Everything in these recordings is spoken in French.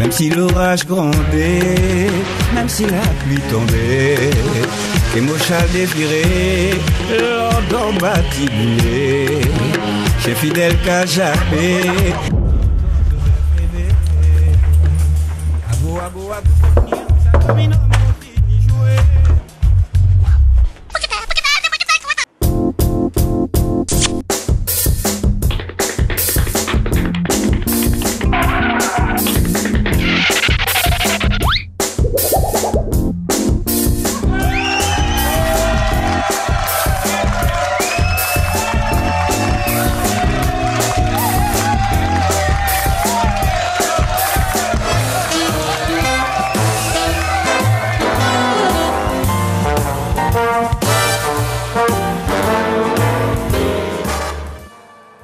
Même si l'orage grondait, même si la pluie tombait, et mon châle défilé, l'ordre bâtibulé, chez fidèle qu'à jappé.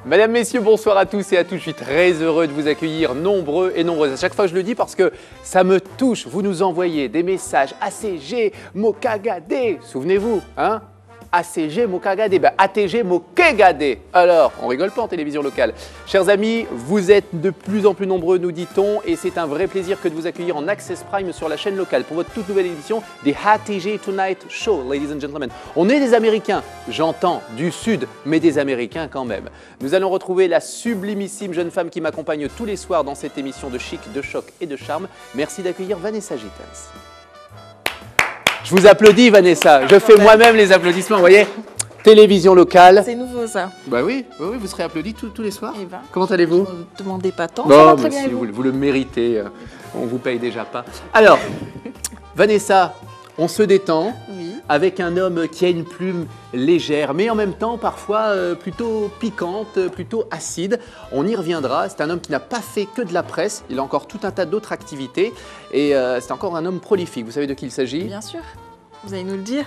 Mesdames, Messieurs, bonsoir à tous et à toutes. Je suis très heureux de vous accueillir nombreux et nombreuses. À chaque fois, je le dis parce que ça me touche. Vous nous envoyez des messages ACG, Mokagade. Souvenez-vous, hein? ACG, Mokagade, ben ATG, Mokegade. Alors, on rigole pas en télévision locale. Chers amis, vous êtes de plus en plus nombreux, nous dit-on, et c'est un vrai plaisir que de vous accueillir en Access Prime sur la chaîne locale pour votre toute nouvelle édition des ATG Tonight Show, ladies and gentlemen. On est des Américains, j'entends, du Sud, mais des Américains quand même. Nous allons retrouver la sublimissime jeune femme qui m'accompagne tous les soirs dans cette émission de chic, de choc et de charme. Merci d'accueillir Vanessa Gittens. Je vous applaudis, Vanessa. Je fais moi-même les applaudissements, vous voyez. Télévision locale. C'est nouveau, ça. Bah oui, vous serez applaudis tous les soirs. Eh ben, comment allez-vous? Ne demandez pas tant. Bon, Ça va très bien, si vous le méritez, on vous paye déjà pas. Alors, Vanessa, on se détend Oui. avec un homme qui a une plume légère, mais en même temps parfois plutôt piquante, plutôt acide. On y reviendra. C'est un homme qui n'a pas fait que de la presse. Il a encore tout un tas d'autres activités. Et c'est encore un homme prolifique. Vous savez de qui il s'agit? Bien sûr. Vous allez nous le dire.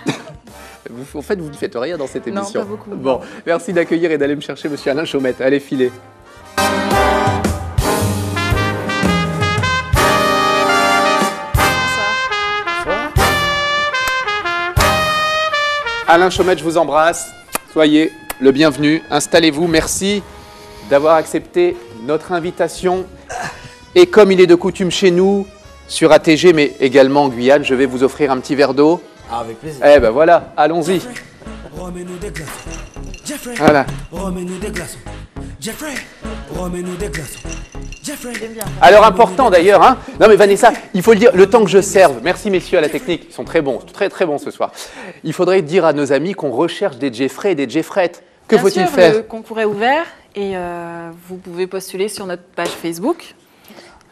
En fait, vous ne faites rien dans cette émission. Non, pas beaucoup. Bon, merci d'accueillir et d'aller me chercher monsieur Alain Chaumette. Allez, filez. Alain Chaumette, je vous embrasse. Soyez le bienvenu. Installez-vous. Merci d'avoir accepté notre invitation. Et comme il est de coutume chez nous, sur ATG, mais également en Guyane, je vais vous offrir un petit verre d'eau. Ah, avec plaisir. Eh ben voilà, allons-y. Remets-nous des glaçons. Jeffrey, Voilà. remets-nous des glaçons. Jeffrey, remets-nous des glaçons. Jeffrey. Alors important d'ailleurs, hein. Non mais Vanessa, il faut le dire, le temps que je serve, merci messieurs à la technique, ils sont très bons, très bons ce soir. Il faudrait dire à nos amis qu'on recherche des Jeffrey et des Jeffrettes. Que faut-il faire? Le concours est ouvert et vous pouvez postuler sur notre page Facebook.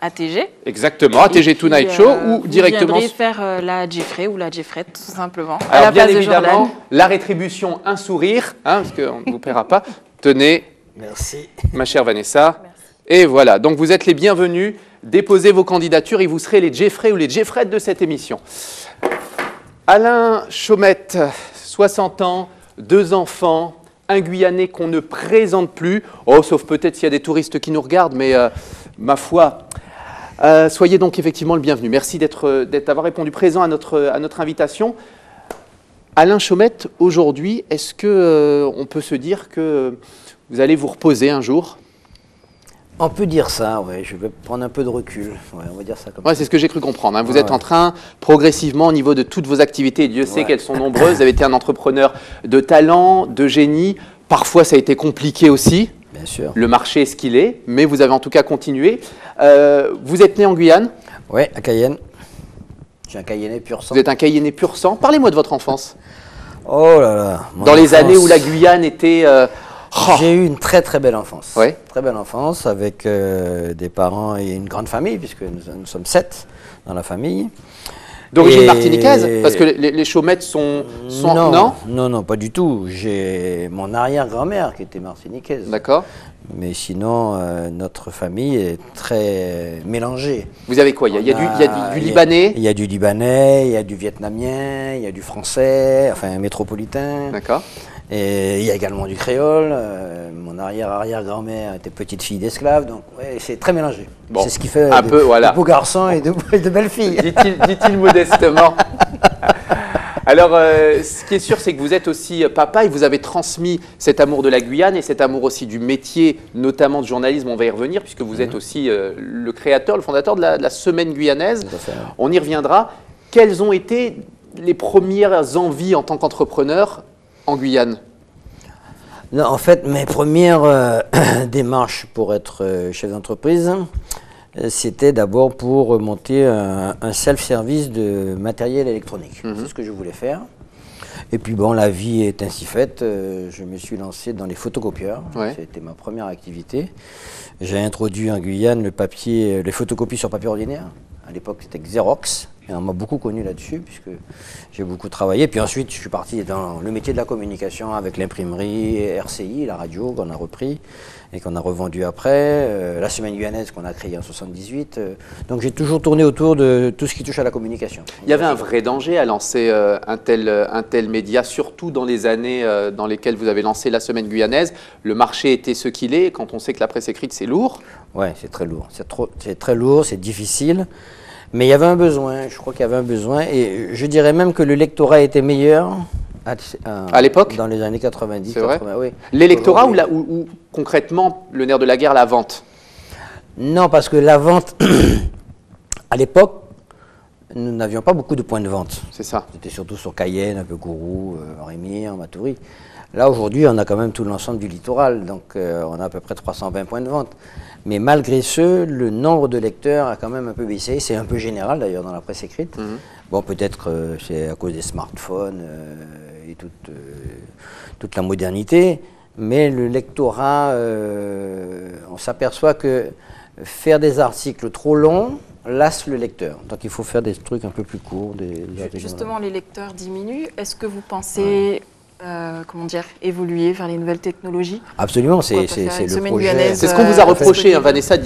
ATG. Exactement, ATG Tonight Show ou directement. Vous viendrez faire la Jeffrey ou la Jeffrette tout simplement. Alors à la bien place évidemment, de Jordan. la rétribution, un sourire, hein, parce qu'on ne vous paiera pas. Tenez, Merci. ma chère Vanessa. Et voilà, donc vous êtes les bienvenus. Déposez vos candidatures et vous serez les Jeffrey ou les Jeffrettes de cette émission. Alain Chaumette, 60 ans, 2 enfants, un Guyanais qu'on ne présente plus. Oh, sauf peut-être s'il y a des touristes qui nous regardent, mais ma foi. Soyez donc effectivement le bienvenu. Merci d'avoir répondu présent à notre invitation. Alain Chaumette, aujourd'hui, est-ce qu'on peut se dire que vous allez vous reposer un jour? On peut dire ça, ouais. Je vais prendre un peu de recul. Ouais, on va dire ça comme Ouais, ça. c'est ce que j'ai cru comprendre, hein. Vous êtes en train, progressivement, au niveau de toutes vos activités, et Dieu sait qu'elles sont nombreuses, vous avez été un entrepreneur de talent, de génie. Parfois, ça a été compliqué aussi. Bien sûr. Le marché est ce qu'il est, mais vous avez en tout cas continué. Vous êtes né en Guyane? Oui, à Cayenne. Je suis un Cayennais pur sang. Vous êtes un Cayennais pur sang. Parlez-moi de votre enfance. Oh là là. Dans les années où la Guyane était... J'ai eu une très très belle enfance. Ouais. Très belle enfance avec des parents et une grande famille, puisque nous sommes 7 dans la famille. D'origine Et- martiniquaise? Parce que les Chaumettes sont... Non, pas du tout. J'ai mon arrière-grand-mère qui était martiniquaise. D'accord. Mais sinon, notre famille est très mélangée. Vous avez quoi? Il y a du Libanais? Il y a du Libanais, il y a du Vietnamien, il y a du Français, enfin métropolitain. D'accord. Et il y a également du créole. Mon arrière-arrière-grand-mère était petite fille d'esclave, donc ouais, c'est très mélangé. Bon, C'est ce qui fait un peu, voilà. de beaux garçons et de belles filles. Dit-il modestement. Alors, ce qui est sûr, c'est que vous êtes aussi papa et vous avez transmis cet amour de la Guyane et cet amour aussi du métier, notamment de journalisme. On va y revenir puisque vous êtes aussi le créateur, le fondateur de la Semaine Guyanaise. On y reviendra. Quelles ont été les premières envies en tant qu'entrepreneur en Guyane? Non, en fait, mes premières démarches pour être chef d'entreprise, c'était d'abord pour monter un self-service de matériel électronique. C'est ce que je voulais faire. Et puis bon, la vie est ainsi faite. Je me suis lancé dans les photocopieurs. Ouais. C'était ma première activité. J'ai introduit en Guyane le papier, les photocopies sur papier ordinaire. À l'époque, c'était Xerox. Et on m'a beaucoup connu là-dessus, puisque j'ai beaucoup travaillé. Puis ensuite, je suis parti dans le métier de la communication avec l'imprimerie, RCI, la radio, qu'on a repris et qu'on a revendu après. La Semaine Guyanaise qu'on a créée en 78. Donc j'ai toujours tourné autour de tout ce qui touche à la communication. Il y avait un vrai danger à lancer un tel média, surtout dans les années dans lesquelles vous avez lancé la Semaine Guyanaise. Le marché était ce qu'il est. Quand on sait que la presse écrite, c'est lourd. Ouais, c'est très lourd. C'est très lourd, c'est difficile. Mais il y avait un besoin, je crois qu'il y avait un besoin. Et je dirais même que le lectorat était meilleur à l'époque, dans les années 90. C'est vrai. 80, oui. L'électorat ou concrètement le nerf de la guerre, la vente? Non, parce que la vente, à l'époque, nous n'avions pas beaucoup de points de vente. C'est ça. C'était surtout sur Cayenne, un peu Kourou, Rémire, Matoury. Là, aujourd'hui, on a quand même tout l'ensemble du littoral, donc on a à peu près 320 points de vente. Mais malgré ce, le nombre de lecteurs a quand même un peu baissé. C'est un peu général d'ailleurs dans la presse écrite. Bon, peut-être c'est à cause des smartphones et toute la modernité, mais le lectorat, on s'aperçoit que faire des articles trop longs lasse le lecteur. Donc il faut faire des trucs un peu plus courts. Justement, les lecteurs diminuent. Est-ce que vous pensez comment dire, évoluer vers les nouvelles technologies? Absolument, c'est le projet. C'est ce qu'on vous a reproché, hein, Vanessa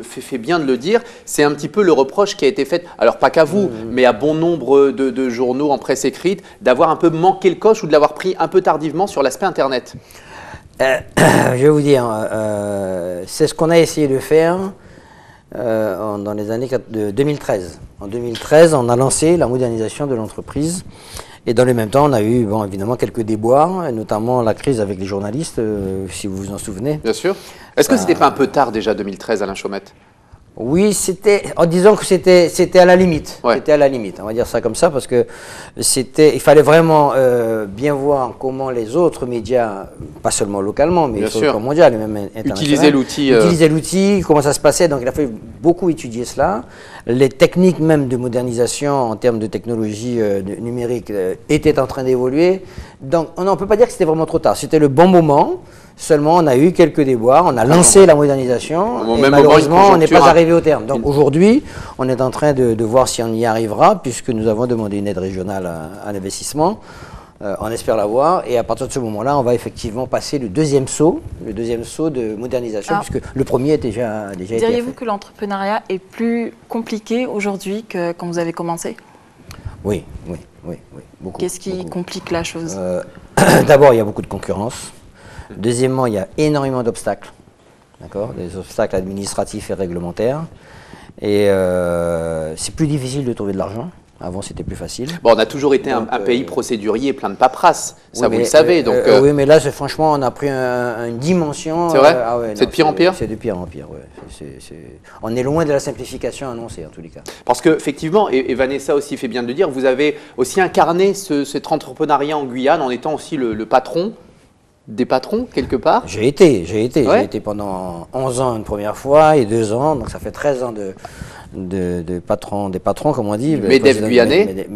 fait bien de le dire. C'est un petit peu le reproche qui a été fait, alors pas qu'à vous, mais à bon nombre de journaux en presse écrite, d'avoir un peu manqué le coche ou de l'avoir pris un peu tardivement sur l'aspect Internet. Je vais vous dire, c'est ce qu'on a essayé de faire dans les années 2013. En 2013, on a lancé la modernisation de l'entreprise. Et dans le même temps, on a eu évidemment quelques déboires, notamment la crise avec les journalistes, si vous vous en souvenez. Bien sûr. Est-ce que c'était pas un peu tard déjà 2013, Alain Chaumette? Oui, en disant que c'était à la limite. Ouais. C'était à la limite, on va dire ça comme ça, parce que il fallait vraiment bien voir comment les autres médias, pas seulement localement, mais sur le plan mondial et même international, utilisaient l'outil, comment ça se passait. Donc il a fallu beaucoup étudier cela. Les techniques même de modernisation en termes de technologie numérique étaient en train d'évoluer. Donc on ne peut pas dire que c'était vraiment trop tard. C'était le bon moment. Seulement, on a eu quelques déboires, on a lancé la modernisation et malheureusement, on n'est pas arrivé au terme. Donc aujourd'hui, on est en train de voir si on y arrivera, puisque nous avons demandé une aide régionale à l'investissement. On espère l'avoir et à partir de ce moment-là, on va effectivement passer le deuxième saut de modernisation, puisque le premier a déjà été fait. Diriez-vous que l'entrepreneuriat est plus compliqué aujourd'hui que quand vous avez commencé? Oui, beaucoup. Qu'est-ce qui complique la chose? D'abord, il y a beaucoup de concurrence. Deuxièmement, il y a énormément d'obstacles, d'accord, des obstacles administratifs et réglementaires. Et c'est plus difficile de trouver de l'argent. Avant, c'était plus facile. Bon, on a toujours été un pays procédurier, plein de paperasse. Ça, vous le savez. Donc, oui, mais là, franchement, on a pris une dimension. C'est vrai c'est de pire en pire? C'est de pire en pire, oui. On est loin de la simplification annoncée, en tous les cas. Parce qu'effectivement, et Vanessa aussi fait bien de le dire, vous avez aussi incarné cet entrepreneuriat en Guyane en étant aussi le patron des patrons, quelque part. J'ai été pendant 11 ans une première fois et 2 ans, donc ça fait 13 ans des patrons, comme on dit. MEDEF guyanais.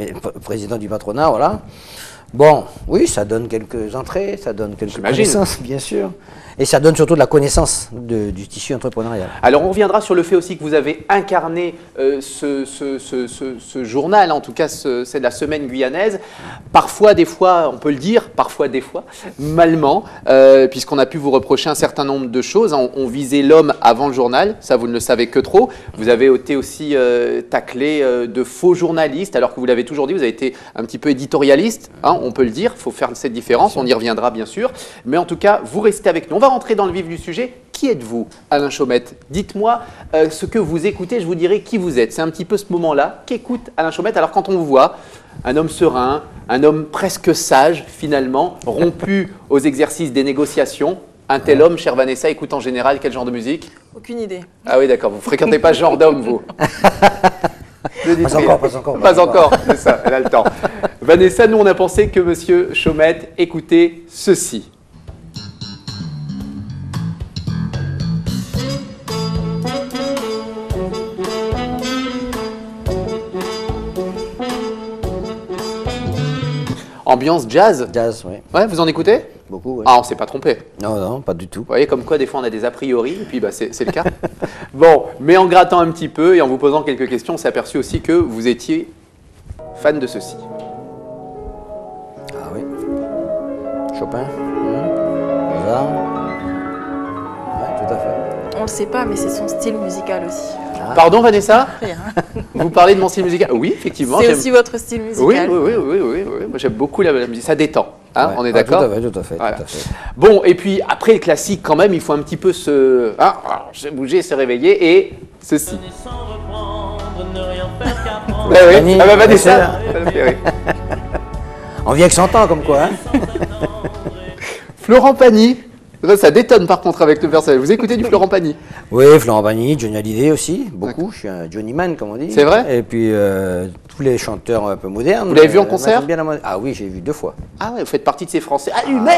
Président du patronat, voilà. Bon, oui, ça donne quelques entrées, ça donne quelques connaissances, bien sûr. Et ça donne surtout de la connaissance du tissu entrepreneurial. Alors on reviendra sur le fait aussi que vous avez incarné ce journal, en tout cas c'est la Semaine Guyanaise. Parfois, des fois, on peut le dire, parfois, des fois, malement, puisqu'on a pu vous reprocher un certain nombre de choses. On visait l'homme avant le journal, ça vous ne le savez que trop. Vous avez été aussi taclé de faux journalistes, alors que vous l'avez toujours dit, vous avez été un petit peu éditorialiste, hein, on peut le dire, il faut faire cette différence, on y reviendra bien sûr. Mais en tout cas, vous restez avec nous. On va rentrer dans le vif du sujet. Qui êtes-vous, Alain Chaumette? Dites-moi ce que vous écoutez, je vous dirai qui vous êtes. C'est un petit peu ce moment-là qu'écoute Alain Chaumette. Alors quand on vous voit, un homme serein, un homme presque sage finalement, rompu aux exercices des négociations, un tel homme, chère Vanessa, écoute en général quel genre de musique? Aucune idée. Ah oui, d'accord, vous ne fréquentez pas ce genre d'homme, vous? Pas encore, pas encore. Pas encore, c'est ça, elle a le temps. Vanessa, nous on a pensé que Monsieur Chaumette écoutait ceci. Ambiance jazz? Jazz, oui. Ouais, vous en écoutez? Beaucoup, oui. Ah, on ne s'est pas trompé. Non, non, pas du tout. Vous voyez comme quoi des fois on a des a priori, et puis bah, c'est le cas. Bon, mais en grattant un petit peu et en vous posant quelques questions, on s'est aperçu aussi que vous étiez fan de ceci. Ah oui. Chopin. Mozart. Oui, tout à fait. On le sait pas, mais c'est son style musical aussi. Ah. Pardon Vanessa? Rien. Vous parlez de mon style musical? Oui, effectivement. C'est aussi votre style musical. Oui. Moi j'aime beaucoup la musique, ça détend. Hein, ouais. On est d'accord? Tout à fait. Voilà. Bon, et puis après le classique quand même, il faut un petit peu se bouger, se réveiller et ceci. Oui. Ah bah Vanessa. On vient que 100 ans comme quoi. Hein. Florent Pagny. Ça détonne par contre avec le personnage. Vous écoutez du Florent Pagny? Oui, Florent Pagny, Johnny Hallyday aussi, beaucoup. Je suis un Johnny Man, comme on dit. C'est vrai? Et puis tous les chanteurs un peu modernes. Vous l'avez vu en concert? Ah oui, j'ai vu 2 fois. Ah ouais, vous faites partie de ces Français. Allumez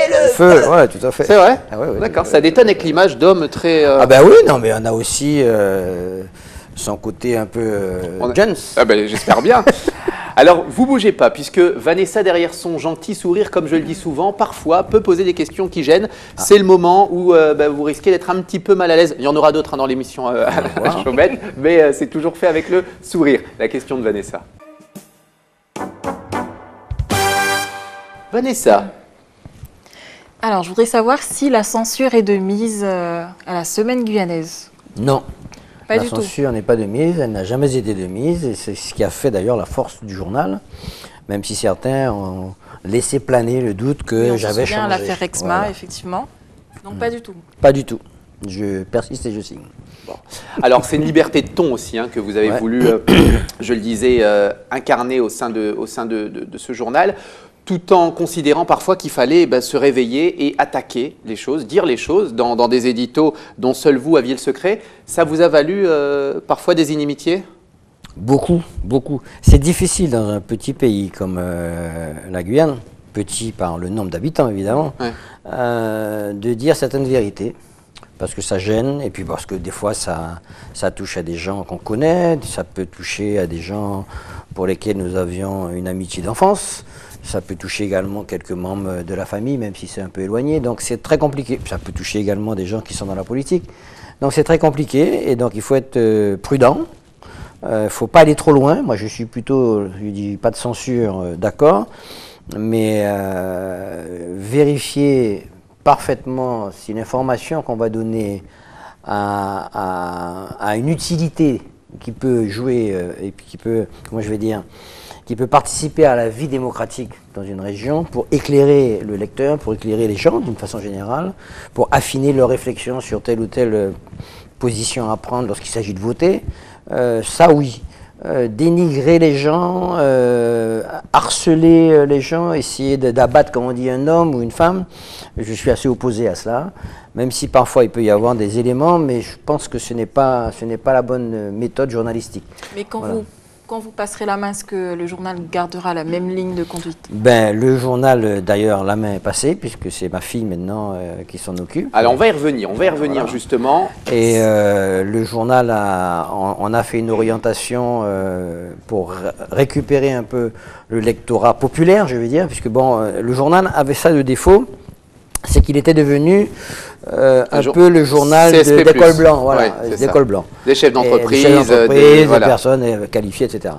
le feu! Ouais, tout à fait. C'est vrai? Ah, ouais, d'accord, ça détonne avec l'image d'homme très... Ah ben oui, non, mais on a aussi son côté un peu Jones. Ah ben j'espère bien. Alors, vous bougez pas, puisque Vanessa, derrière son gentil sourire, comme je le dis souvent, parfois peut poser des questions qui gênent. Ah. C'est le moment où vous risquez d'être un petit peu mal à l'aise. Il y en aura d'autres dans l'émission à Chaumette, mais c'est toujours fait avec le sourire. La question de Vanessa. Vanessa. Alors, je voudrais savoir si la censure est de mise à la semaine guyanaise. Non. Pas la du censure n'est pas de mise, elle n'a jamais été de mise, et c'est ce qui a fait d'ailleurs la force du journal, même si certains ont laissé planer le doute que j'avais changé. L'affaire Exma, voilà. Effectivement. Donc pas du tout. Pas du tout. Je persiste et je signe. Bon. Alors c'est une liberté de ton aussi que vous avez voulu, je le disais, incarner au sein de ce journal, tout en considérant parfois qu'il fallait se réveiller et attaquer les choses, dire les choses dans des éditos dont seul vous aviez le secret. Ça vous a valu parfois des inimitiés? Beaucoup, beaucoup. C'est difficile dans un petit pays comme la Guyane, petit par le nombre d'habitants évidemment, de dire certaines vérités. Parce que ça gêne, et puis parce que des fois ça touche à des gens qu'on connaît, ça peut toucher à des gens pour lesquels nous avions une amitié d'enfance. Ça peut toucher également quelques membres de la famille, même si c'est un peu éloigné. Donc c'est très compliqué. Ça peut toucher également des gens qui sont dans la politique. Donc c'est très compliqué et donc il faut être prudent. Il ne faut pas aller trop loin. Moi je suis plutôt, je dis pas de censure, d'accord. Mais vérifier parfaitement si l'information qu'on va donner a une utilité qui peut jouer et puis qui peut, comment je vais dire, qui peut participer à la vie démocratique dans une région pour éclairer le lecteur, pour éclairer les gens d'une façon générale, pour affiner leurs réflexions sur telle ou telle position à prendre lorsqu'il s'agit de voter. Ça oui. Dénigrer les gens, harceler les gens, essayer d'abattre, comme on dit, un homme ou une femme, je suis assez opposé à cela, même si parfois il peut y avoir des éléments, mais je pense que ce n'est pas la bonne méthode journalistique. Mais quand vous passerez la main, est-ce que le journal gardera la même ligne de conduite? Ben, le journal, d'ailleurs, la main est passée, puisque c'est ma fille maintenant qui s'en occupe. Alors, on va y revenir voilà. Justement. Et le journal, on a fait une orientation pour récupérer un peu le lectorat populaire, je veux dire, puisque bon, le journal avait ça de défaut, c'est qu'il était devenu un peu le journal d'école blanc, voilà, d'école blanc. Des chefs d'entreprise, des personnes qualifiées, etc.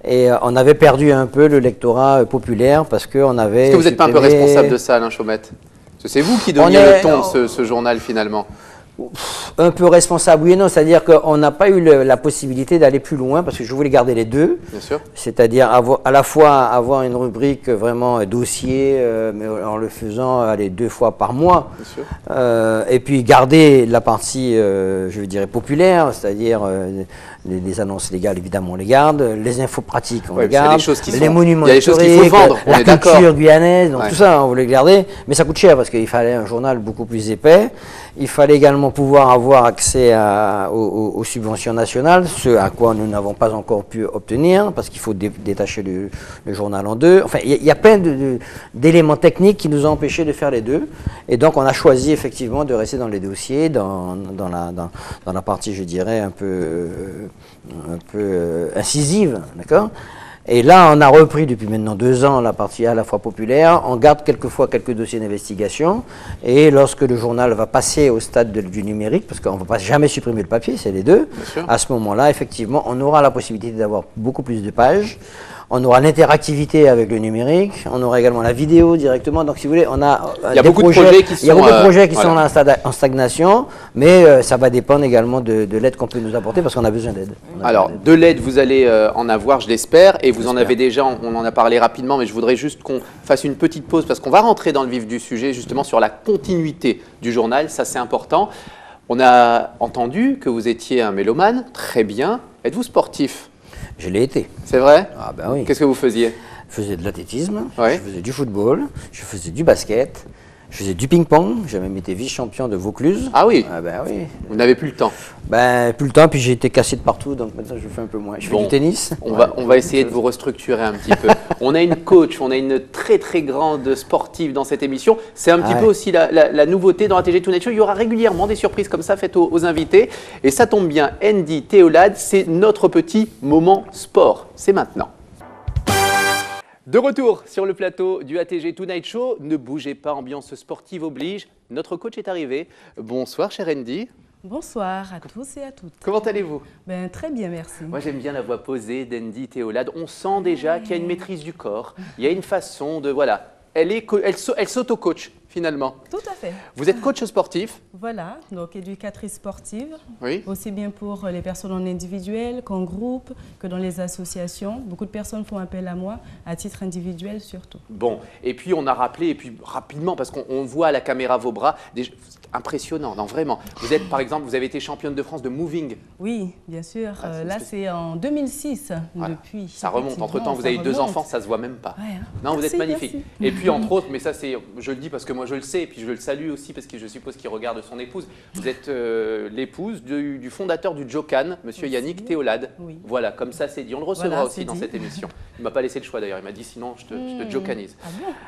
Et on avait perdu un peu le lectorat populaire parce qu'on avait... Est-ce que vous n'êtes pas un peu responsable de ça, Alain Chaumette? C'est vous qui donniez le ton de ce journal finalement. Un peu responsable, oui et non, c'est-à-dire qu'on n'a pas eu la possibilité d'aller plus loin parce que je voulais garder les deux. Bien sûr. C'est-à-dire à la fois avoir une rubrique vraiment dossier, mais en le faisant 2 fois par mois. Bien sûr. Et puis garder la partie, je dirais, populaire, c'est-à-dire les annonces légales, évidemment, on les garde, les infos pratiques, on les garde, les monuments historiques, la culture guyanaise, donc tout ça, on voulait garder, mais ça coûte cher parce qu'il fallait un journal beaucoup plus épais. Il fallait également pouvoir avoir accès aux subventions nationales, ce à quoi nous n'avons pas encore pu obtenir, parce qu'il faut détacher le journal en deux. Enfin, il y a plein d'éléments techniques qui nous ont empêchés de faire les deux. Et donc, on a choisi effectivement de rester dans les dossiers, dans la partie, je dirais, un peu incisive, d'accord ? Et là, on a repris depuis maintenant 2 ans la partie à la fois populaire. On garde quelquefois quelques dossiers d'investigation. Et lorsque le journal va passer au stade du numérique, parce qu'on ne va pas jamais supprimer le papier, c'est les deux, à ce moment-là, effectivement, on aura la possibilité d'avoir beaucoup plus de pages. On aura l'interactivité avec le numérique, on aura également la vidéo directement. Donc, si vous voulez, on a des projets qui sont en stagnation, mais ça va dépendre également de l'aide qu'on peut nous apporter parce qu'on a besoin d'aide. Alors, de l'aide, vous allez en avoir, je l'espère, et vous en avez déjà, on en a parlé rapidement, mais je voudrais juste qu'on fasse une petite pause parce qu'on va rentrer dans le vif du sujet, justement sur la continuité du journal, ça c'est important. On a entendu que vous étiez un mélomane, très bien. Êtes-vous sportif ? Je l'ai été. C'est vrai ? Ah ben oui. Qu'est-ce que vous faisiez ? Je faisais de l'athlétisme, oui. Je faisais du football, je faisais du basket, je faisais du ping-pong, j'ai même été vice-champion de Vaucluse. Ah oui ? Ah ben oui. Vous n'avez plus le temps ? Ben plus le temps, puis j'ai été cassé de partout, donc maintenant je fais un peu moins. Je fais du tennis. On va essayer de vous restructurer un petit peu. On a une coach, on a une très très grande sportive dans cette émission. C'est un petit peu aussi la nouveauté dans ATG Tonight Show. Il y aura régulièrement des surprises comme ça faites aux invités. Et ça tombe bien, Andy Théolade, c'est notre petit moment sport. C'est maintenant. De retour sur le plateau du ATG Tonight Show. Ne bougez pas, ambiance sportive oblige. Notre coach est arrivé. Bonsoir, cher Andy. Bonsoir à tous et à toutes. Comment allez-vous ? Ben, très bien, merci. Moi, j'aime bien la voix posée d'Andy Théolade. On sent déjà qu'il y a une maîtrise du corps. Il y a une façon de... Voilà. Elle s'auto-coach, finalement. Tout à fait. Vous êtes coach sportif. Voilà, donc éducatrice sportive. Oui. Aussi bien pour les personnes en individuel qu'en groupe, que dans les associations. Beaucoup de personnes font appel à moi, à titre individuel surtout. Bon, et puis on a rappelé, et puis rapidement, parce qu'on voit à la caméra vos bras, impressionnant, non, vraiment. Vous êtes, par exemple, vous avez été championne de France de moving. Oui, bien sûr. Là, c'est en 2006, voilà. Depuis. Ça remonte. Entre-temps, vous avez eu 2 enfants, ça se voit même pas. Ouais, hein. Non, merci, vous êtes magnifique. Merci. Et puis, entre autres, mais ça, je le dis parce que moi, je le sais, et puis je le salue aussi parce que je suppose qu'il regarde son épouse. Vous êtes l'épouse du fondateur du Jocan, monsieur Yannick Théolade. Oui. Voilà, comme ça, c'est dit. On le recevra aussi dans cette émission. Il ne m'a pas laissé le choix d'ailleurs. Il m'a dit sinon, je te jocanise. Ah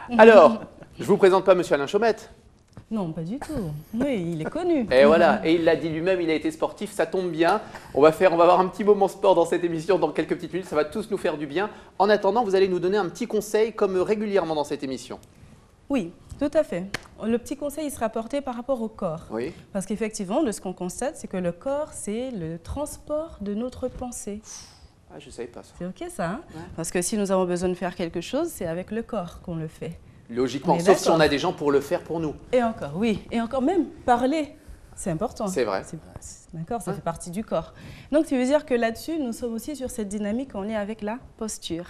bon. Alors, je ne vous présente pas monsieur Alain Chaumette. Non, pas du tout. Oui, il est connu. Et voilà, et il l'a dit lui-même, il a été sportif, ça tombe bien. On va avoir un petit moment sport dans cette émission dans quelques petites minutes, ça va tous nous faire du bien. En attendant, vous allez nous donner un petit conseil comme régulièrement dans cette émission. Oui, tout à fait. Le petit conseil, il sera porté par rapport au corps. Oui. Parce qu'effectivement, de ce qu'on constate, c'est que le corps, c'est le transport de notre pensée. Ah, je ne savais pas ça. C'est OK ça, hein? Ouais. Parce que si nous avons besoin de faire quelque chose, c'est avec le corps qu'on le fait. Logiquement, sauf si on a des gens pour le faire pour nous. Et encore, oui. Et encore même, parler, c'est important. C'est vrai. D'accord, ça fait partie du corps. Donc, ça veut dire que là-dessus, nous sommes aussi sur cette dynamique en lien avec la posture.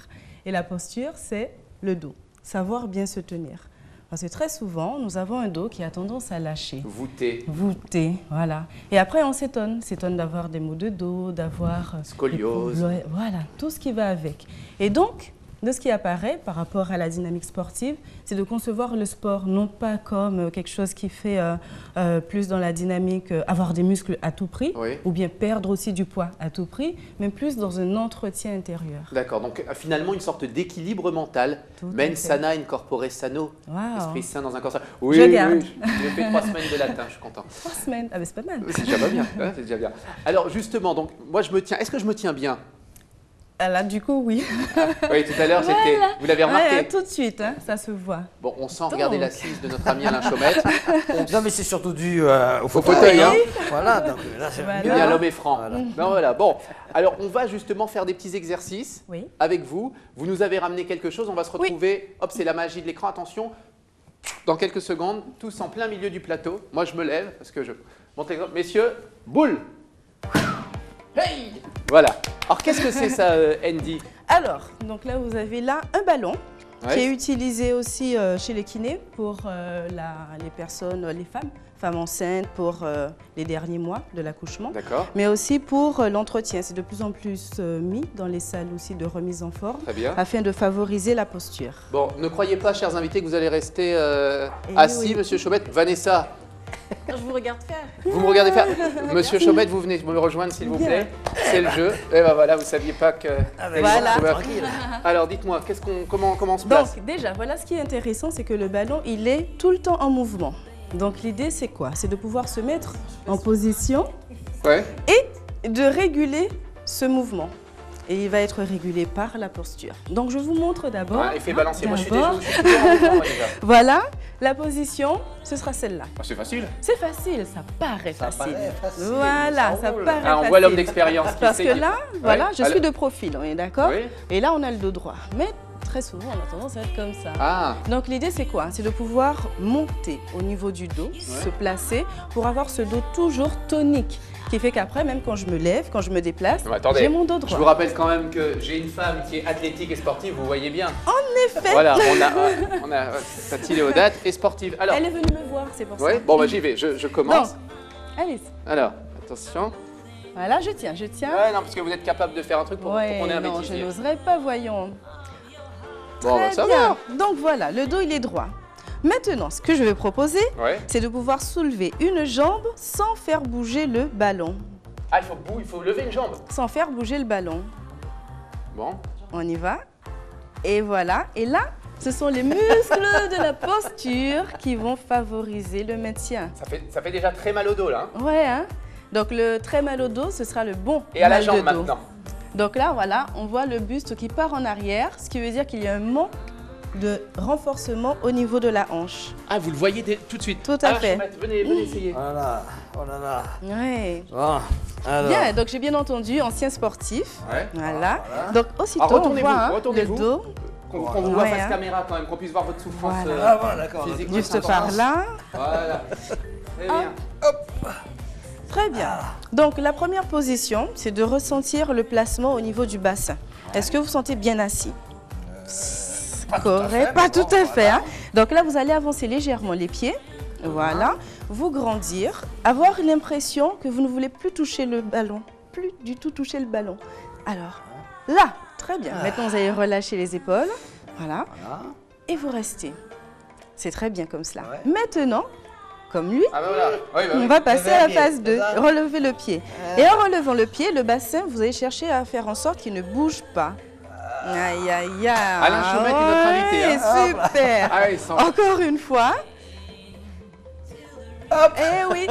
Et la posture, c'est le dos. Savoir bien se tenir. Parce que très souvent, nous avons un dos qui a tendance à lâcher. Voûté. Voûté, voilà. Et après, on s'étonne d'avoir des maux de dos, d'avoir... Scoliose. Voilà, tout ce qui va avec. Et donc, de ce qui apparaît par rapport à la dynamique sportive, c'est de concevoir le sport non pas comme quelque chose qui fait plus dans la dynamique avoir des muscles à tout prix, oui. Ou bien perdre aussi du poids à tout prix, mais plus dans un entretien intérieur. D'accord, donc finalement une sorte d'équilibre mental. Mens sana in corpore sano. Wow. Esprit sain dans un corps sain. Oui, je garde. Oui, j'ai fait 3 semaines de latin, je suis content. 3 semaines, ah ben c'est pas mal. C'est déjà pas bien, hein, c'est déjà bien. Alors justement, donc, moi je me tiens, est-ce que je me tiens bien? Là, du coup, oui. Oui, tout à l'heure, c'était. Voilà. Vous l'avez remarqué? Ouais, tout de suite, hein, ça se voit. Bon, on sent regarder l'assise de notre ami Alain Chaumette. Non, mais c'est surtout dû au fauteuil. Hein. Voilà, donc là, c'est bien. L'homme est franc. Voilà. Non, voilà. Bon, alors on va justement faire des petits exercices avec vous. Vous nous avez ramené quelque chose, on va se retrouver. Hop, c'est la magie de l'écran. Attention, dans quelques secondes, tous en plein milieu du plateau. Moi, je me lève parce que Montez exemple. Messieurs, boule. Hey. Voilà. Alors, qu'est-ce que c'est ça, Andy? Alors, donc là, vous avez là un ballon qui est utilisé aussi chez les kinés pour les personnes, les femmes enceintes pour les derniers mois de l'accouchement. D'accord. Mais aussi pour l'entretien. C'est de plus en plus mis dans les salles aussi de remise en forme. Très bien. Afin de favoriser la posture. Bon, ne croyez pas, chers invités, que vous allez rester assis, Monsieur Chaumette. Vanessa. Je vous regarde faire. Vous me regardez faire. Monsieur Chaumette, vous venez me rejoindre, s'il vous plaît. C'est le jeu. Et ben voilà, vous saviez pas que. Voilà. Alors, dites-moi, comment on se place? Donc déjà, voilà ce qui est intéressant, c'est que le ballon, il est tout le temps en mouvement. Donc l'idée, c'est quoi? C'est de pouvoir se mettre en position et de réguler ce mouvement. Et il va être régulé par la posture. Donc je vous montre d'abord. Effet balancier. Moi, je suis déjà. Voilà, la position, ce sera celle-là. C'est facile. C'est facile, ça paraît facile. Voilà, ça paraît facile. On voit l'homme d'expérience. Parce que là, voilà, je suis de profil, on est d'accord? Et là, on a le dos droit. Mais très souvent, on a tendance à être comme ça. Donc l'idée, c'est quoi? C'est de pouvoir monter au niveau du dos, se placer pour avoir ce dos toujours tonique. Qui fait qu'après, même quand je me lève, quand je me déplace, j'ai mon dos droit. Je vous rappelle quand même que j'ai une femme qui est athlétique et sportive, vous voyez bien. En effet. Voilà, on a Tati Léodate et sportive. Alors, elle est venue me voir, c'est pour ça. Bon, bah j'y vais, je commence. Donc, allez. Alors, attention. Voilà, je tiens. Ouais, non, parce que vous êtes capable de faire un truc pour qu'on ait un non, bêtisier. je n'oserais pas, voyons. Bon, Très ça bien. va. Donc voilà, le dos, il est droit. Maintenant, ce que je vais proposer, c'est de pouvoir soulever une jambe sans faire bouger le ballon. Ah, il faut lever une jambe. Sans faire bouger le ballon. Bon. On y va. Et voilà. Et là, ce sont les muscles de la posture qui vont favoriser le maintien. Ça fait déjà très mal au dos, là. Ouais, hein. Donc le très mal au dos, ce sera le bon et à la mal jambe de dos. maintenant. Donc là, voilà, on voit le buste qui part en arrière, ce qui veut dire qu'il y a un manque de renforcement au niveau de la hanche. Ah, vous le voyez tout de suite. Tout à fait. Venez essayer. Voilà, oh là là. Ouais. Bon, alors. Bien, donc j'ai bien entendu, ancien sportif. Voilà. Donc aussitôt, on voit le dos. Qu'on vous voit face caméra quand même, qu'on puisse voir votre souffrance physique. Juste par là. Voilà. Très bien. Hop. Très bien. Donc la première position, c'est de ressentir le placement au niveau du bassin. Est-ce que vous sentez bien assis? Correct, pas tout à fait. Hein? Donc là, vous allez avancer légèrement les pieds. Voilà. Vous grandir. Avoir l'impression que vous ne voulez plus toucher le ballon. Plus du tout toucher le ballon. Alors, là, très bien. Maintenant, vous allez relâcher les épaules. Voilà. Et vous restez. C'est très bien comme cela. Maintenant, comme lui, on va passer à la phase 2. Relever le pied. Et en relevant le pied, le bassin, vous allez chercher à faire en sorte qu'il ne bouge pas. Aïe, aïe, aïe. Alain Chaumette est notre invité. Super. Encore une fois. Hop. Eh oui.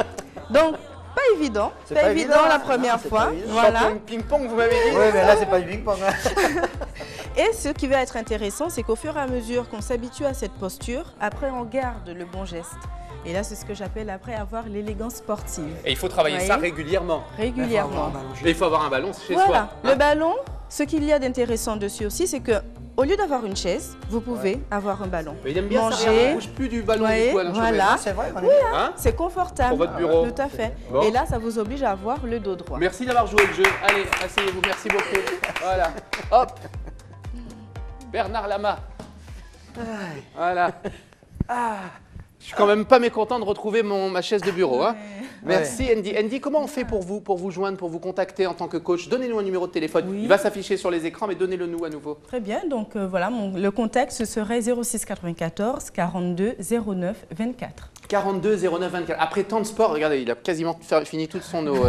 Donc, pas évident. Pas évident la première fois. Voilà. Ping-pong, vous m'avez dit. Oui, mais là, c'est pas du ping-pong. Et ce qui va être intéressant, c'est qu'au fur et à mesure qu'on s'habitue à cette posture, après, on garde le bon geste. Et là, c'est ce que j'appelle après avoir l'élégance sportive. Et il faut travailler ça régulièrement. Régulièrement. Et il faut avoir un ballon chez soi. Voilà. Le ballon, ce qu'il y a d'intéressant dessus aussi, c'est que au lieu d'avoir une chaise, vous pouvez avoir un ballon. Mais il aime bien ça, on ne bouge plus du ballon du coup, Alain Chaumette. Voilà. C'est vrai, c'est confortable. Pour votre bureau. Tout à fait. Bon. Et là, ça vous oblige à avoir le dos droit. Merci d'avoir joué le jeu. Allez, asseyez-vous. Merci beaucoup. Voilà. Hop. Bernard Lama. Voilà. Je suis quand même pas mécontent de retrouver ma chaise de bureau. Hein. Merci Andy. Andy, comment on fait pour vous joindre, pour vous contacter en tant que coach? Donnez-nous un numéro de téléphone. Il va s'afficher sur les écrans, mais donnez-le nous à nouveau. Très bien. Donc voilà, le contact, ce serait 06 94 42 09 24. 42 09 24. Après tant de sport, regardez, il a quasiment fini toute son eau.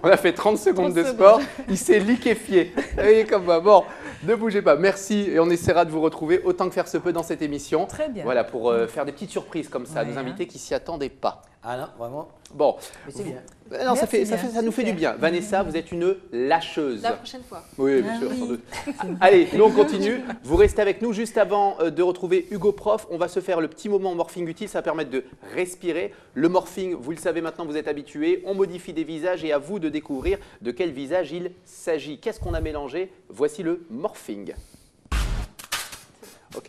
On a fait 30 secondes de sport. Il s'est liquéfié. Vous voyez comme moi. Bon, ne bougez pas. Merci et on essaiera de vous retrouver autant que faire se peut dans cette émission. Très bien. Voilà, pour faire des petites surprises comme ça à nos invités qui s'y attendaient pas. Ah non, vraiment. Bon. Mais c'est bien. Non, ça nous fait du bien. Vanessa, vous êtes une lâcheuse. La prochaine fois. Oui, bien sûr, sans doute. Allez, nous on continue. Vous restez avec nous juste avant de retrouver Hugo Prof. On va se faire le petit moment morphing utile. Ça va permettre de respirer. Le morphing, vous le savez maintenant, vous êtes habitués. On modifie des visages et à vous de découvrir de quel visage il s'agit. Qu'est-ce qu'on a mélangé? Voici le morphing. Ok.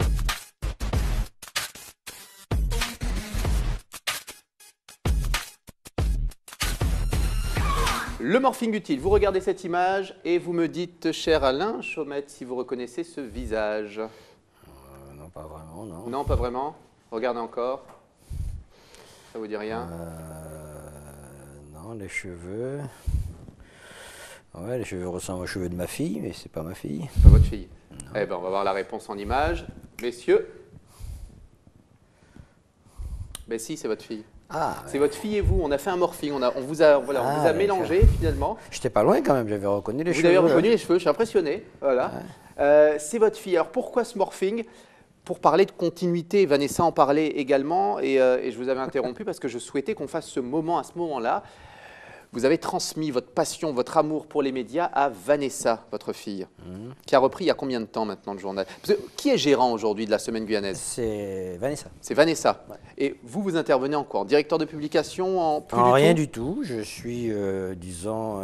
Le morphing utile, vous regardez cette image et vous me dites, cher Alain Chaumette, si vous reconnaissez ce visage. Non, pas vraiment, non. Non, pas vraiment. Regardez encore. Ça vous dit rien? Non, les cheveux... Ouais, les cheveux ressemblent aux cheveux de ma fille, mais c'est pas ma fille. Pas votre fille. Non. Eh bien, on va voir la réponse en image. Messieurs. Ben si, c'est votre fille. Ah, c'est votre fille et vous. On a fait un morphing. On vous a mélangé finalement. J'étais pas loin quand même, j'avais reconnu les cheveux. Vous avez reconnu les cheveux, je suis impressionné. Voilà. Ouais. C'est votre fille. Alors pourquoi ce morphing? Pour parler de continuité, Vanessa en parlait également et je vous avais interrompu parce que je souhaitais qu'on fasse ce moment à ce moment-là. Vous avez transmis votre passion, votre amour pour les médias à Vanessa, votre fille, qui a repris il y a combien de temps maintenant le journal? Parce que, qui est gérant aujourd'hui de la Semaine Guyanaise? C'est Vanessa. C'est Vanessa. Ouais. Et vous intervenez en quoi? En directeur de publication? En rien du tout. Je suis, disons...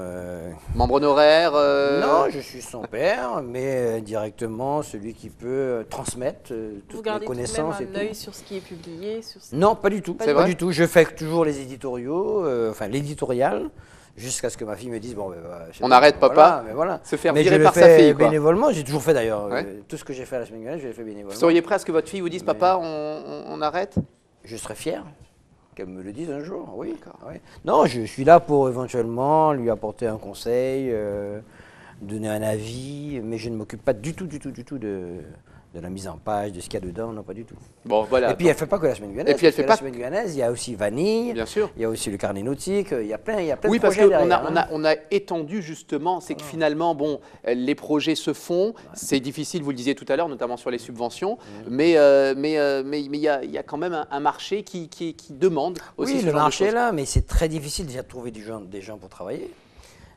membre honoraire Non, je suis son père, mais directement celui qui peut transmettre toutes les connaissances. Vous gardez tout de même un œil sur ce qui est publié Non, pas du tout. Pas du tout. Je fais toujours les éditoriaux, enfin l'éditorial. Jusqu'à ce que ma fille me dise, bon, on arrête papa, voilà. Se faire virer par sa fille. Bénévolement, j'ai toujours fait d'ailleurs. Tout ce que j'ai fait à la Semaine Guyanaise, je l'ai fait bénévolement. Vous seriez prêt à ce que votre fille vous dise, papa, on arrête? Je serais fier qu'elle me le dise un jour, oui. Oui. Non, je suis là pour éventuellement lui apporter un conseil, donner un avis, mais je ne m'occupe pas du tout de la mise en page, de ce qu'il y a dedans, non, pas du tout. Bon, voilà. Et puis, elle ne fait pas que la Semaine Guyanaise. Et puis, elle fait pas... La Semaine Guyanaise, il y a aussi Vanille, bien sûr. Il y a aussi le carnet nautique, il y a plein de projets. Oui, parce qu'on a étendu justement, c'est que finalement, bon, les projets se font, c'est difficile, vous le disiez tout à l'heure, notamment sur les subventions, mais il y a quand même un marché qui demande aussi ce genre de choses. Oui, le marché est là, mais c'est très difficile déjà de trouver des gens pour travailler.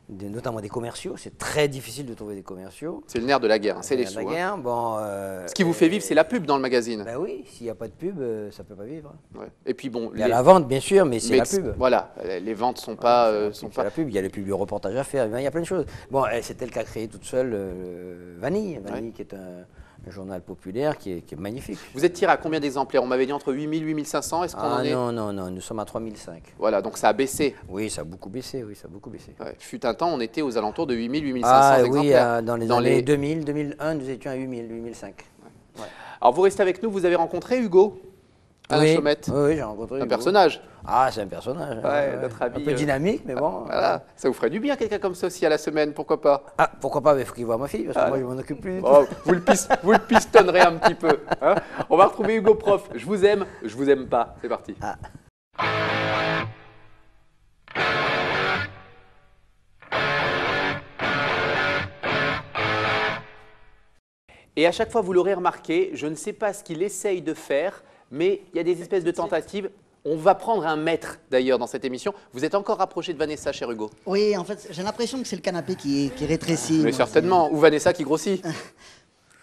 Notamment des commerciaux, c'est très difficile de trouver des commerciaux. C'est le nerf de la guerre, c'est les sous. Bon, ce qui vous fait vivre, c'est la pub dans le magazine. Ben oui, s'il n'y a pas de pub, ça ne peut pas vivre. Ouais. Et puis bon, il y a la vente, bien sûr, mais c'est la pub. Voilà, les ventes sont pas. La pub, il y a les pubs, le reportage à faire, il y a plein de choses. Bon, c'est elle qui a créé toute seule Vanille, qui est un journal populaire qui est magnifique. Vous êtes tiré à combien d'exemplaires? On m'avait dit entre 8000 et 8500. Est-ce qu'on en est? Non, nous sommes à 3005. Voilà, donc ça a baissé. Oui, ça a beaucoup baissé. Ouais. Fut un temps, on était aux alentours de 8000, 8500 exemplaires. Oui, dans les années 2000, 2001, nous étions à 8000, 8005. Ouais. Alors vous restez avec nous, vous avez rencontré Hugo Alain Chaumette. Oui, j'ai rencontré un personnage. Ah, c'est un personnage. Notre ami, un peu dynamique, mais bon. Voilà. Ça vous ferait du bien, quelqu'un comme ça aussi à la semaine, pourquoi pas? Ah, pourquoi pas, mais il faut qu'il voie ma fille, parce que moi, je m'en occupe plus. Vous le pistonnerez un petit peu. Hein, on va retrouver Hugo Prof. Je vous aime pas. C'est parti. Et à chaque fois, vous l'aurez remarqué, je ne sais pas ce qu'il essaye de faire, mais il y a des espèces de tentatives. On va prendre un maître, d'ailleurs, dans cette émission. Vous êtes encore rapproché de Vanessa, cher Hugo? Oui, en fait, j'ai l'impression que c'est le canapé qui rétrécit. Mais certainement. Ou Vanessa qui grossit.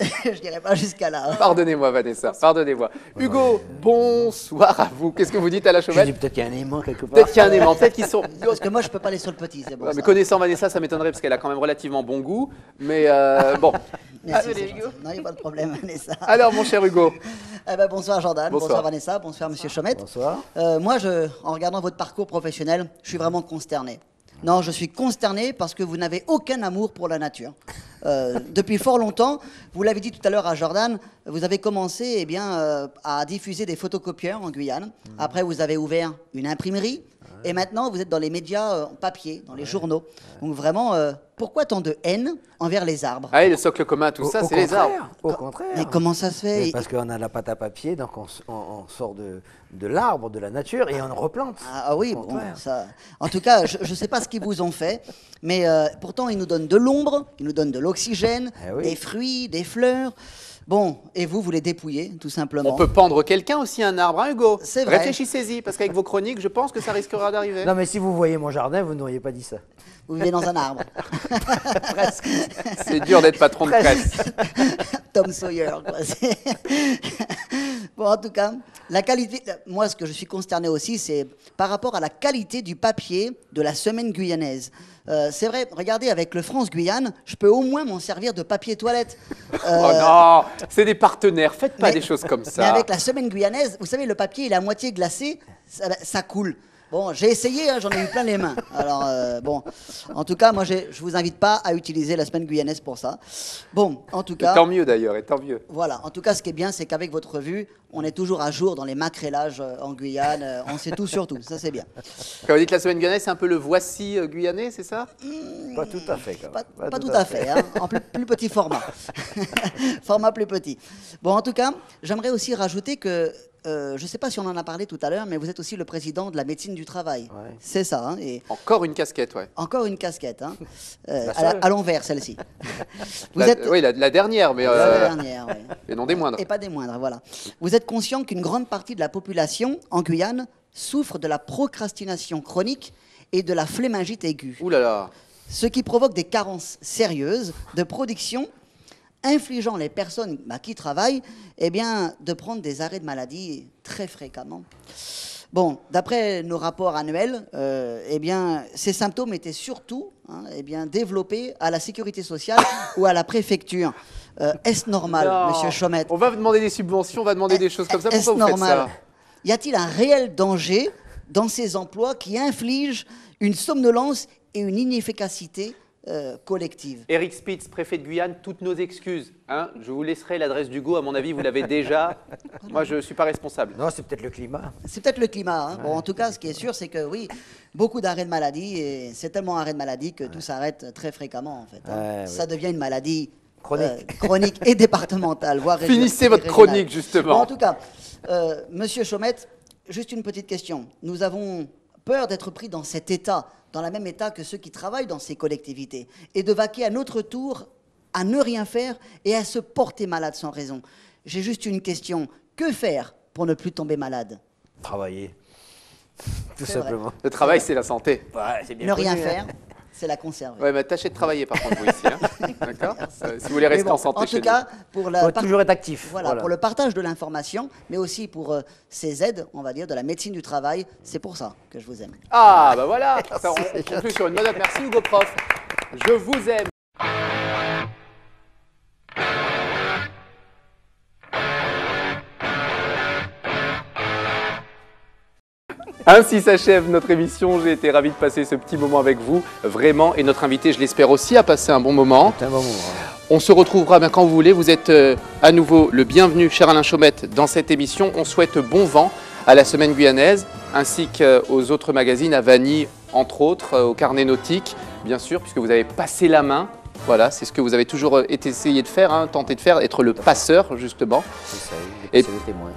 Je dirais pas jusqu'à là. Pardonnez-moi, Vanessa, pardonnez-moi. Hugo, bonsoir à vous. Qu'est-ce que vous dites à la Chaumette? Je dis peut-être qu'il y a un aimant quelque part. Peut-être qu'il y a un aimant, peut-être qu'ils sont... Parce que moi, je peux pas aller sur le petit, c'est bon. Mais connaissant Vanessa, ça m'étonnerait parce qu'elle a quand même relativement bon goût. Mais bon. Merci, Hugo. Non, il n'y a pas de problème, Vanessa. Alors, mon cher Hugo. Bonsoir Jordan, bonsoir Vanessa, bonsoir Monsieur Chaumette. Bonsoir. Moi, en regardant votre parcours professionnel, je suis vraiment consterné. Non, je suis consterné parce que vous n'avez aucun amour pour la nature. Depuis fort longtemps, vous l'avez dit tout à l'heure à Jordan, vous avez commencé à diffuser des photocopieurs en Guyane. Après, vous avez ouvert une imprimerie. Et maintenant, vous êtes dans les médias en papier, dans les journaux. Donc vraiment, pourquoi tant de haine envers les arbres? Ah, et le socle commun, tout ça, c'est les arbres. Au contraire. Mais comment ça se fait? Parce qu'on a la pâte à papier, donc on sort de l'arbre, de la nature, et on replante. Ah oui, bon, ça... En tout cas, je ne sais pas ce qu'ils vous ont fait, mais pourtant, ils nous donnent de l'ombre, ils nous donnent de l'oxygène, des fruits, des fleurs. Bon, et vous les dépouillez, tout simplement. On peut pendre quelqu'un aussi, un arbre, hein, Hugo? C'est vrai. Réfléchissez-y, parce qu'avec vos chroniques, je pense que ça risquera d'arriver. Non, mais si vous voyez mon jardin, vous n'auriez pas dit ça. Vous vivez dans un arbre. Presque. C'est dur d'être patron de presse. Tom Sawyer, quoi. Bon, en tout cas, la qualité... Moi, ce que je suis consterné aussi, c'est par rapport à la qualité du papier de la Semaine guyanaise. C'est vrai, regardez, avec le France-Guyane, je peux au moins m'en servir de papier toilette. Oh non, c'est des partenaires, faites pas des choses comme ça. Mais avec la Semaine guyanaise, vous savez, le papier, il est à moitié glacé, ça coule. Bon, j'ai essayé, hein, j'en ai eu plein les mains. Alors, bon, en tout cas, moi, je vous invite pas à utiliser la semaine guyanaise pour ça. Bon, en tout cas... Et tant mieux d'ailleurs, et tant mieux. Voilà, en tout cas, ce qui est bien, c'est qu'avec votre revue, on est toujours à jour dans les macrélages en Guyane. On sait tout sur tout, ça c'est bien. Quand vous dites la semaine guyanaise, c'est un peu le voici guyanais, c'est ça? Pas tout à fait. Pas tout à fait, hein, en plus petit format. Format plus petit. Bon, en tout cas, j'aimerais aussi rajouter que, je ne sais pas si on en a parlé tout à l'heure, mais vous êtes aussi le président de la médecine du travail. Ouais. C'est ça. Hein, et encore une casquette, ouais. Encore une casquette, hein, à l'envers celle-ci. Oui, la dernière, mais la dernière, oui. Et non des moindres. Et pas des moindres, voilà. Vous êtes conscient qu'une grande partie de la population en Guyane souffre de la procrastination chronique et de la flémingite aiguë. Ouh là là. Ce qui provoque des carences sérieuses de production, infligeant les personnes qui travaillent de prendre des arrêts de maladie très fréquemment. Bon, d'après nos rapports annuels, ces symptômes étaient surtout développés à la sécurité sociale ou à la préfecture. Est-ce normal, monsieur Chaumette? On va vous demander des subventions, on va demander des choses comme ça. Pourquoi vous faites ça? Y a-t-il un réel danger dans ces emplois qui infligent une somnolence et une inefficacité collective? Eric Spitz, préfet de Guyane, toutes nos excuses. Hein, je vous laisserai l'adresse d'Hugo, à mon avis, vous l'avez déjà. Moi, je ne suis pas responsable. Non, c'est peut-être le climat. C'est peut-être le climat. Hein. Ouais. Bon, en tout cas, ce qui est sûr, c'est que oui, beaucoup d'arrêts de maladie, et c'est tellement arrêt de maladie que tout s'arrête très fréquemment, en fait. Hein. Ça devient une maladie chronique et départementale, voire régionale. Finissez votre chronique, justement. Bon, en tout cas, monsieur Chaumette, juste une petite question. Nous avons peur d'être pris dans cet état, dans le même état que ceux qui travaillent dans ces collectivités, et de vaquer à notre tour à ne rien faire et à se porter malade sans raison. J'ai juste une question. Que faire pour ne plus tomber malade? Travailler. Tout simplement. Le travail, c'est la santé. Ouais, c'est bien ne rien faire, c'est la conserver. Ouais, mais tâchez de travailler par contre, vous ici. Hein. D'accord. Si vous voulez rester en santé chez nous. En tout cas, faut toujours être actif. Voilà, pour le partage de l'information, mais aussi pour ces aides, on va dire, de la médecine du travail. C'est pour ça que je vous aime. Ah, bah voilà. Ça, on conclut sur une bonne note. Merci Hugo Prof. Je vous aime. Ainsi s'achève notre émission. J'ai été ravi de passer ce petit moment avec vous, vraiment. Et notre invité, je l'espère aussi, a passé un bon moment. C'est un bon moment. On se retrouvera quand vous voulez. Vous êtes à nouveau le bienvenu, cher Alain Chaumette, dans cette émission. On souhaite bon vent à la Semaine guyanaise, ainsi qu'aux autres magazines, à Vanille, entre autres, au Carnet nautique, bien sûr, puisque vous avez passé la main. Voilà, c'est ce que vous avez toujours essayé de faire, hein, tenté de faire, être le passeur, justement. C'est ça, c'est le témoin.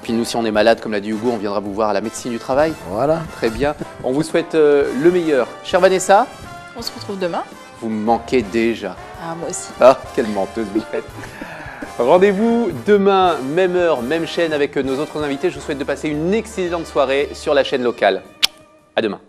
Puis nous, si on est malade, comme l'a dit Hugo, on viendra vous voir à la médecine du travail. Voilà. Très bien. On vous souhaite le meilleur. Chère Vanessa, on se retrouve demain. Vous me manquez déjà. Ah, moi aussi. Ah, quelle menteuse vous faites. Rendez-vous demain, même heure, même chaîne avec nos autres invités. Je vous souhaite de passer une excellente soirée sur la chaîne locale. À demain.